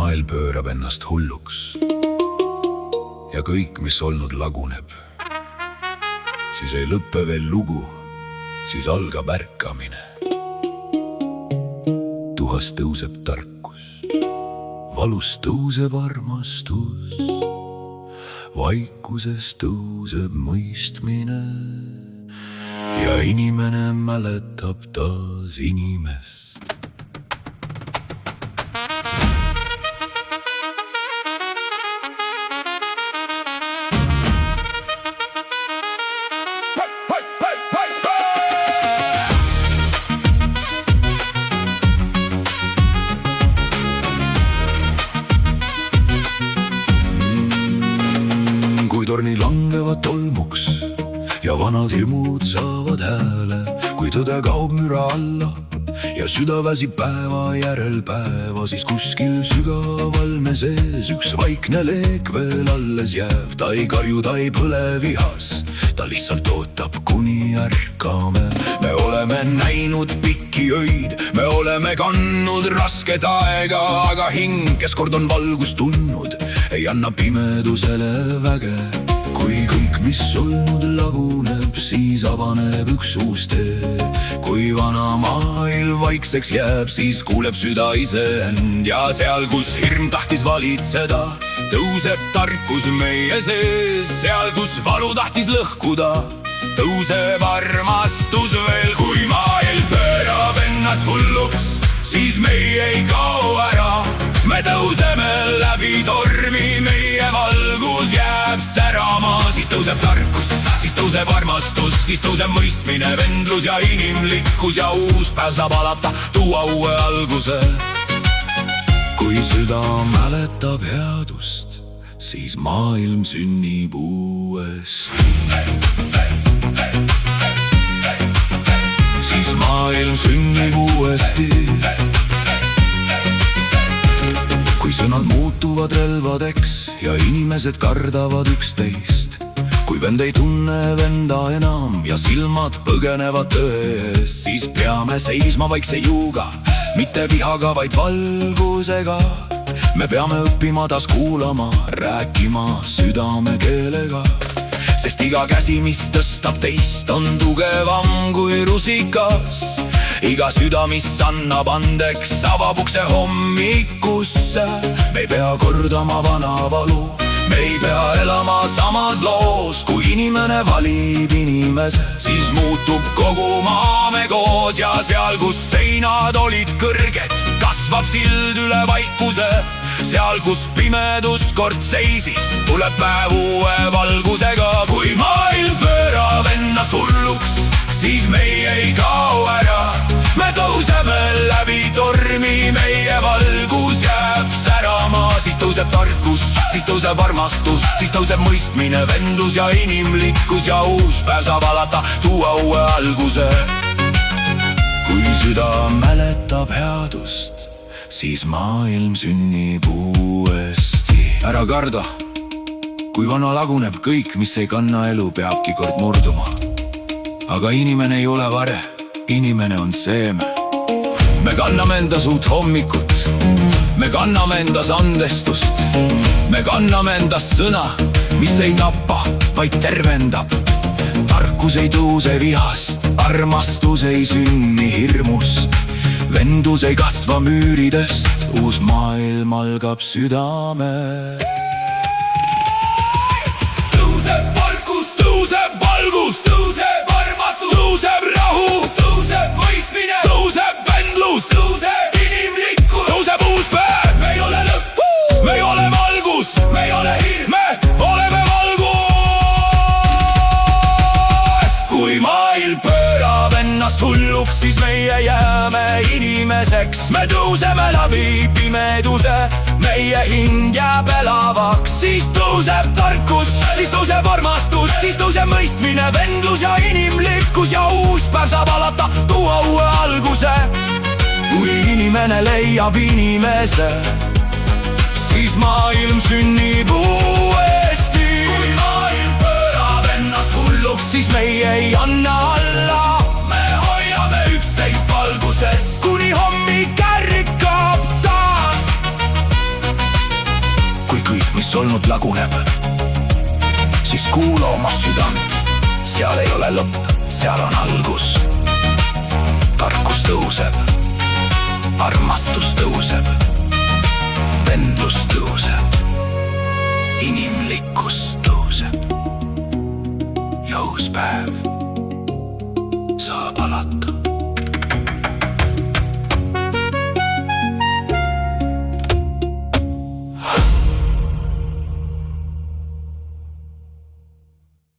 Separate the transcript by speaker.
Speaker 1: maailm pöörab ennast hulluks ja kõik, mis olnud, laguneb, siis ei lõppe veel lugu, siis algab ärkamine. Tuhast tõuseb tarkus, valust tõuseb armastus, vaikuses tõuseb mõistmine ja inimene mäletab taas inimest. Torni langevad tolmuks ja vanad hirmud saavad hääle, kui tõde kaob müra alla ja süda väsib päeva järel päeva, siis kuskil sügaval me sees üks vaikne leek veel alles jääb. Ta ei karju, ta ei põle vihas, ta lihtsalt ootab, kuni ärkame. Me oleme näinud pikki öid, me oleme kandnud rasket aega, aga hing, kes kord on valgust tundnud, ei anna pimedusele väge. Kui kõik, mis olnud, laguneb, siis avaneb üks uus tee. Kui vana maailm vaikseks jääb, siis kuuleb süda iseend ja seal, kus hirm tahtis valitseda, tõuseb tarkus meie sees. Seal, kus valu tahtis lõhkuda, tõuseb armastus veel. Kui maailm pöörab ennast hulluks, siis meie ei kao ära. Me tõuseme läbi tormi, meie valgus jääb särama. Siis tõuseb tarkus, siis tõuseb armastus, siis tõuseb mõistmine, vendlus ja inimlikkus ja uus päev saab alata, tuua uue alguse. Kui süda mäletab headust, siis maailm sünnib uuesti. Siis maailm sünnib uuesti. Kui sõnad muutuvad relvadeks ja inimesed kardavad üksteist, kui vend ei tunne venda enam ja silmad põgenevad tõe eest, siis peame seisma vaikse juuga, mitte vihaga, vaid valgusega. Me peame õppima taas kuulama, rääkima südamekeelega, sest iga käsi, mis tõstab teist, on tugevam kui rusikas. Iga süda, mis annab andeks, avab ukse hommikusse. Me ei pea kordama vana valu, me ei pea elama samas loos. Kui inimene valib inimese, siis muutub kogu maa me koos. Ja seal, kus seinad olid kõrged, kasvab sild üle vaikuse. Seal, kus pimedus kord seisis, tuleb päev uue valgusega. Kui maailm pöörab ennast hulluks, siis meie ei kao ära. Me tõuseme läbi tormi, meie valgus jääb särama. Siis tõuseb tarkus, siis tõuseb armastus, siis tõuseb mõistmine, vendlus ja inimlikkus ja uus päev saab alata, tuua uue alguse. Kui süda mäletab headust, siis maailm sünnib uuesti. Ära karda, kui vana laguneb kõik, mis ei kanna elu, peabki kord murduma. Aga inimene ei ole vare, inimene on seeme. Me kanname endas uut hommikut, me kanname endas andestust. Me kanname endas sõna, mis ei tapa, vaid tervendab. Tarkus ei tõuse vihast, armastus ei sünni hirmust. Vendus ei kasva müüridest, uus maailm algab südame. Tõuseb valgus, tõuseb valgus, tõuseb armastus, tõuseb rahu, tõuseb mõistmine, tõuseb vendlus, tõuseb inimlikkus, tõuseb uus päev. Me ei ole lõpp, me ei ole valgus, me ei ole hirm, me oleme valgus. Kui maailm pöörab ennast hulluks, siis meie jääme inimeseks. Me tõuseme läbi pimeduse, meie hing jääb elavaks. Siis tõuseb tarkus, siis tõuseb armastus, siis tõuseb mõistmine, vendlus ja inimlikkus ja uus päev saab alata, tuua uue alguse. Kui inimene leiab inimese, siis maailm sünnib uuesti. Kui maailm pöörab ennast hulluks, siis meie ei anna alla. Me hoiame üksteist valguses, kuni hommik ärkab taas. laguneb, siis kuula oma südant, seal ei ole lõpp, seal on algus. Tarkus tõuseb, armastus tõuseb, vendlus tõuseb, inimlikkus